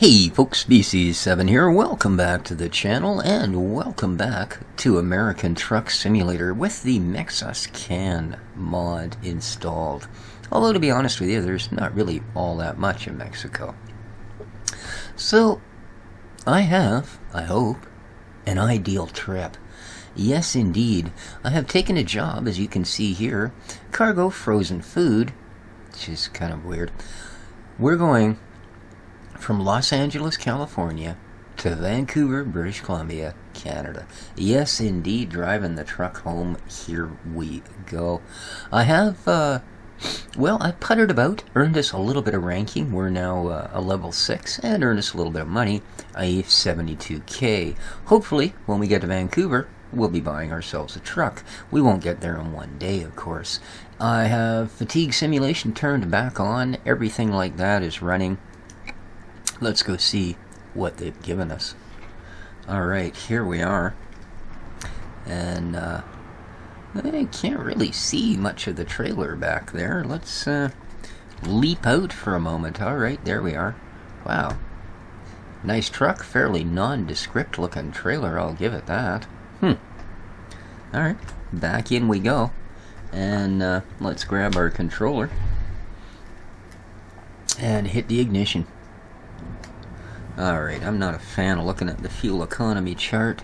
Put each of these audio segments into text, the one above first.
Hey folks, BC7 here. Welcome back to the channel and welcome back to American Truck Simulator with the Mexuscan mod installed. Although to be honest with you, there's not really all that much in Mexico. So, I have, I hope, an ideal trip. Yes indeed, I have taken a job, as you can see here, cargo frozen food, which is kind of weird. We're going from Los Angeles, California to Vancouver, British Columbia, Canada. Yes, indeed, driving the truck home. Here we go. I have, I puttered about, earned us a little bit of ranking. We're now a level 6 and earned us a little bit of money, i.e. 72K. Hopefully, when we get to Vancouver, we'll be buying ourselves a truck. We won't get there in one day, of course. I have fatigue simulation turned back on. Everything like that is running. Let's go see what they've given us. Alright, here we are. And I can't really see much of the trailer back there. Let's leap out for a moment. Alright, there we are. Wow. Nice truck, fairly nondescript looking trailer, I'll give it that. Alright, back in we go. And let's grab our controller and hit the ignition. Alright, I'm not a fan of looking at the fuel economy chart.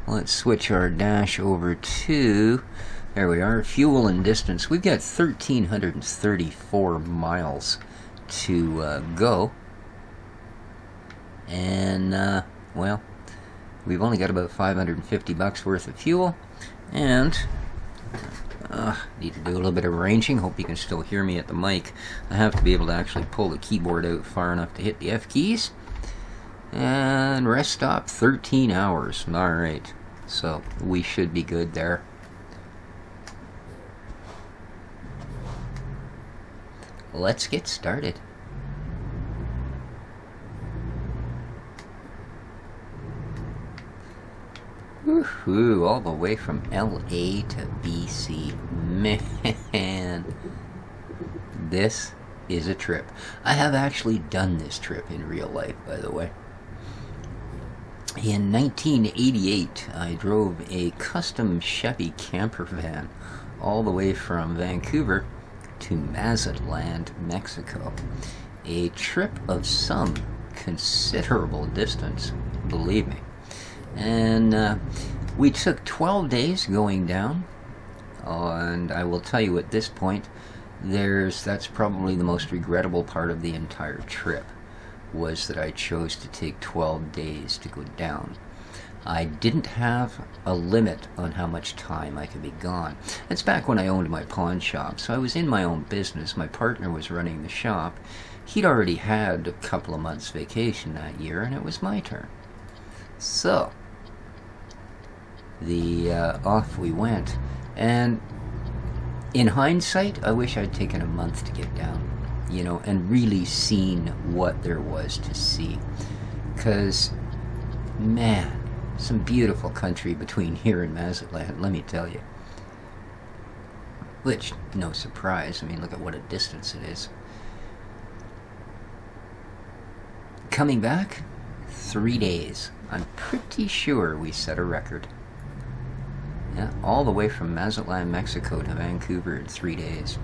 Let's switch our dash over to, there we are, fuel and distance. We've got 1,334 miles to go. And, well, we've only got about $550 worth of fuel. And, need to do a little bit of arranging. Hope you can still hear me at the mic. I have to be able to actually pull the keyboard out far enough to hit the F keys. And rest stop 13 hours. Alright, so we should be good there. Let's get started. Woohoo, all the way from LA to BC. Man, this is a trip. I have actually done this trip in real life, by the way. In 1988, I drove a custom Chevy camper van all the way from Vancouver to Mazatlan, Mexico. A trip of some considerable distance, believe me. And we took 12 days going down, and I will tell you at this point, that's probably the most regrettable part of the entire trip, was that I chose to take 12 days to go down. I didn't have a limit on how much time I could be gone. It's back when I owned my pawn shop, so I was in my own business. My partner was running the shop. He'd already had a couple of months vacation that year, and it was my turn. So, off we went. And in hindsight, I wish I'd taken a month to get down, you know, and really seen what there was to see. Because, man, some beautiful country between here and Mazatlan, let me tell you. Which, no surprise, I mean, look at what a distance it is. Coming back, 3 days. I'm pretty sure we set a record. Yeah, all the way from Mazatlan, Mexico to Vancouver in 3 days.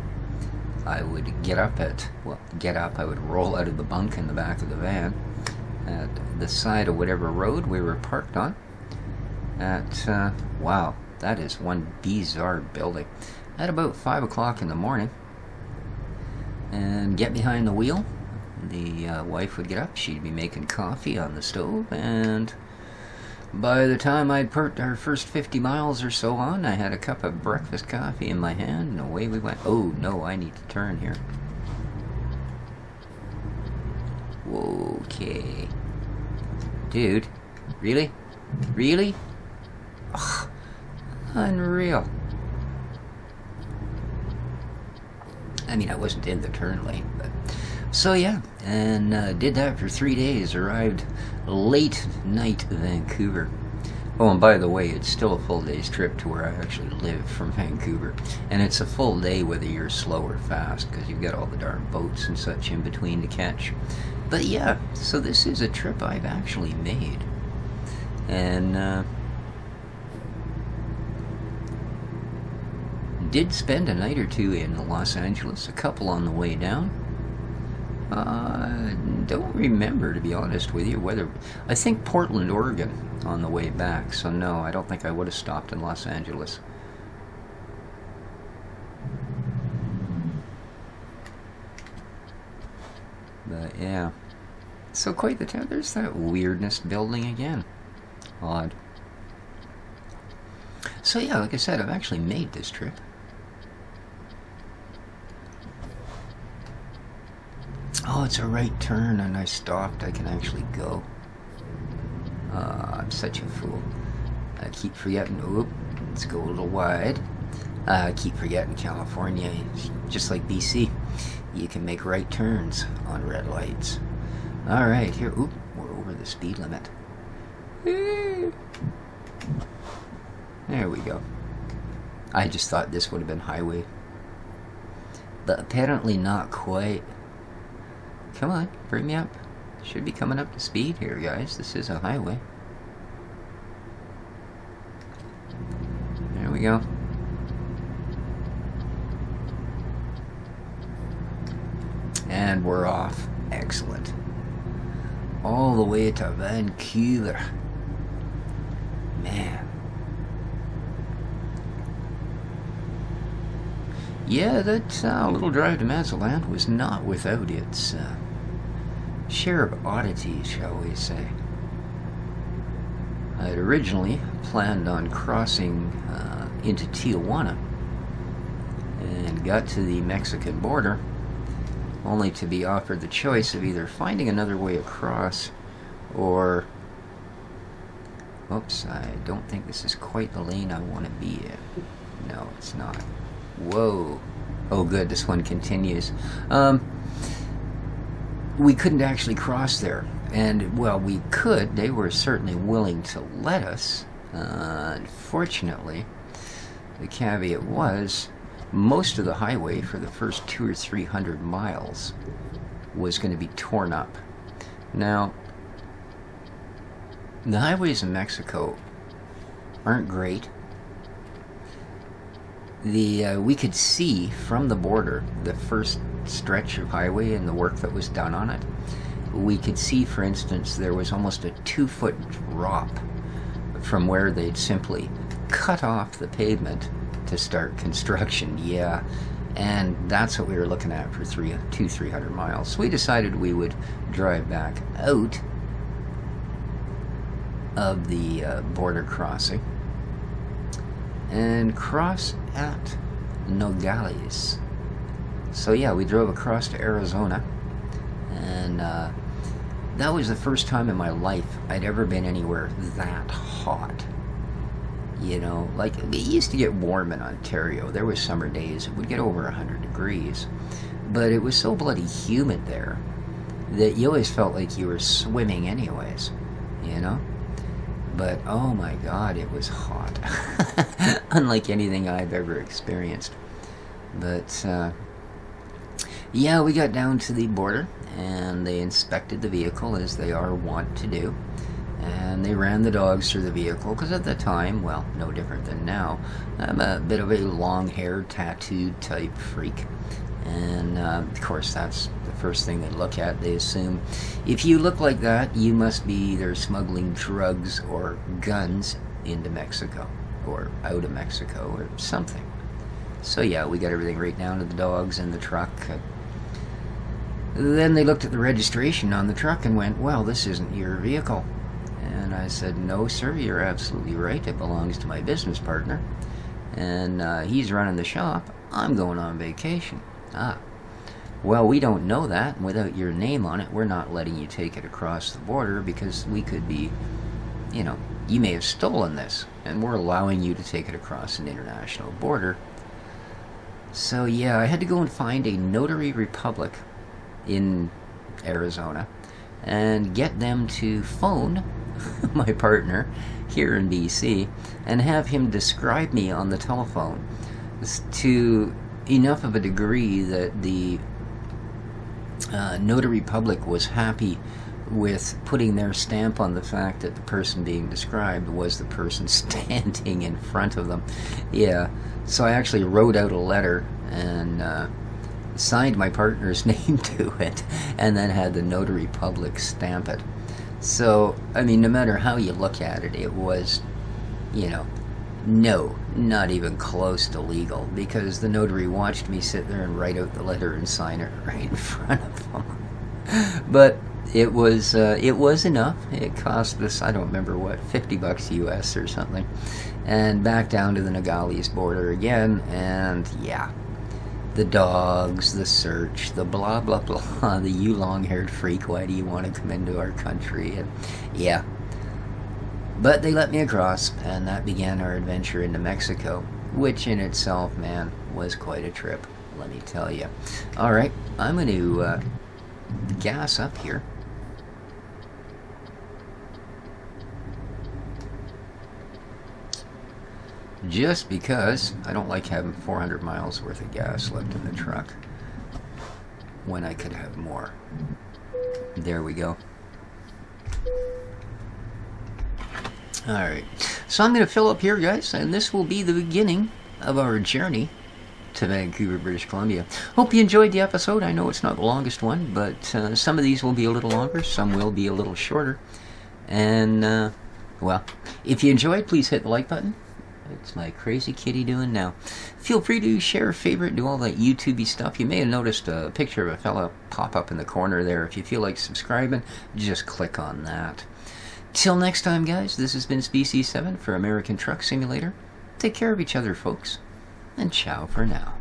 I would I would roll out of the bunk in the back of the van at the side of whatever road we were parked on. Wow, that is one bizarre building. At about 5 o'clock in the morning. And get behind the wheel. The wife would get up, she'd be making coffee on the stove, and by the time I'd put our first 50 miles or so on, I had a cup of breakfast coffee in my hand, and away we went. Oh, no, I need to turn here. Okay. Dude, really? Really? Ugh, unreal. I mean, I wasn't in the turn lane, but... So yeah, and did that for 3 days, arrived late night Vancouver. Oh, and by the way, it's still a full day's trip to where I actually live from Vancouver. And it's a full day whether you're slow or fast, because you've got all the darn boats and such in between to catch. But yeah, so this is a trip I've actually made. And did spend a night or two in Los Angeles, a couple on the way down. Don't remember, to be honest with you, whether... I think Portland, Oregon on the way back, so no, I don't think I would have stopped in Los Angeles. But yeah, so quite the town. There's that weirdness building again. Odd. So yeah, like I said, I've actually made this trip. Oh, it's a right turn and I stopped. I can actually go. I'm such a fool. I keep forgetting. Oop, let's go a little wide. I keep forgetting California, just like BC, you can make right turns on red lights. Alright, here, oop, we're over the speed limit. There we go. I just thought this would have been highway. But apparently not quite. Come on, bring me up. Should be coming up to speed here, guys. This is a highway. There we go. And we're off. Excellent. All the way to Vancouver. Man. Yeah, that little drive to Mazatlan was not without its share of oddities, shall we say. I had originally planned on crossing into Tijuana and got to the Mexican border, only to be offered the choice of either finding another way across or... Oops, I don't think this is quite the lane I want to be in. No, it's not. Whoa. Oh good, this one continues. We couldn't actually cross there. And, well, we could. They were certainly willing to let us. Unfortunately, the caveat was most of the highway for the first 200 or 300 miles was going to be torn up. Now, the highways in Mexico aren't great. We could see from the border the first stretch of highway and the work that was done on it. We could see, for instance, there was almost a 2-foot drop from where they'd simply cut off the pavement to start construction. Yeah, and that's what we were looking at for 300 miles. So we decided we would drive back out of the border crossing and cross at Nogales. So yeah, we drove across to Arizona, and that was the first time in my life I'd ever been anywhere that hot. You know, like, it used to get warm in Ontario. There was summer days it would get over 100 degrees, but it was so bloody humid there that you always felt like you were swimming anyways, you know? But oh my god, it was hot. Unlike anything I've ever experienced. But yeah, we got down to the border and they inspected the vehicle, as they are wont to do, and they ran the dogs through the vehicle, because at the time, well, no different than now, I'm a bit of a long-haired, tattooed type freak, and of course that's the first thing they look at. They assume if you look like that, you must be either smuggling drugs or guns into Mexico or out of Mexico or something. So yeah, we got everything right down to the dogs in the truck. Then they looked at the registration on the truck and went, well, this isn't your vehicle. And I said, no sir, you're absolutely right, it belongs to my business partner, and he's running the shop. I'm going on vacation. Ah, well, we don't know that, and without your name on it, we're not letting you take it across the border, because we could be, you know, you may have stolen this, and we're allowing you to take it across an international border. So yeah, I had to go and find a notary republic in Arizona and get them to phone my partner here in BC and have him describe me on the telephone to enough of a degree that the Notary Public was happy with putting their stamp on the fact that the person being described was the person standing in front of them. Yeah, so I actually wrote out a letter and signed my partner's name to it, and then had the Notary Public stamp it. So, I mean, no matter how you look at it, it was, you know, no, not even close to legal, because the notary watched me sit there and write out the letter and sign it right in front of them. But it was enough. It cost us, I don't remember what, $50 US or something. And back down to the Nogales border again, and yeah, the dogs, the search, the blah blah blah, the you long-haired freak, why do you want to come into our country? And yeah, but they let me across, and that began our adventure into Mexico, which in itself, man, was quite a trip, let me tell you. All right, I'm going to gas up here. Just because I don't like having 400 miles worth of gas left in the truck when I could have more. There we go. Alright, so I'm going to fill up here, guys, and this will be the beginning of our journey to Vancouver, British Columbia. Hope you enjoyed the episode. I know it's not the longest one, but some of these will be a little longer, some will be a little shorter. And, well, if you enjoyed, please hit the like button. It's my crazy kitty doing now. Feel free to share, favorite, do all that YouTube-y stuff. You may have noticed a picture of a fella pop up in the corner there. If you feel like subscribing, just click on that. Till next time, guys, this has been Species 7 for American Truck Simulator. Take care of each other, folks, and ciao for now.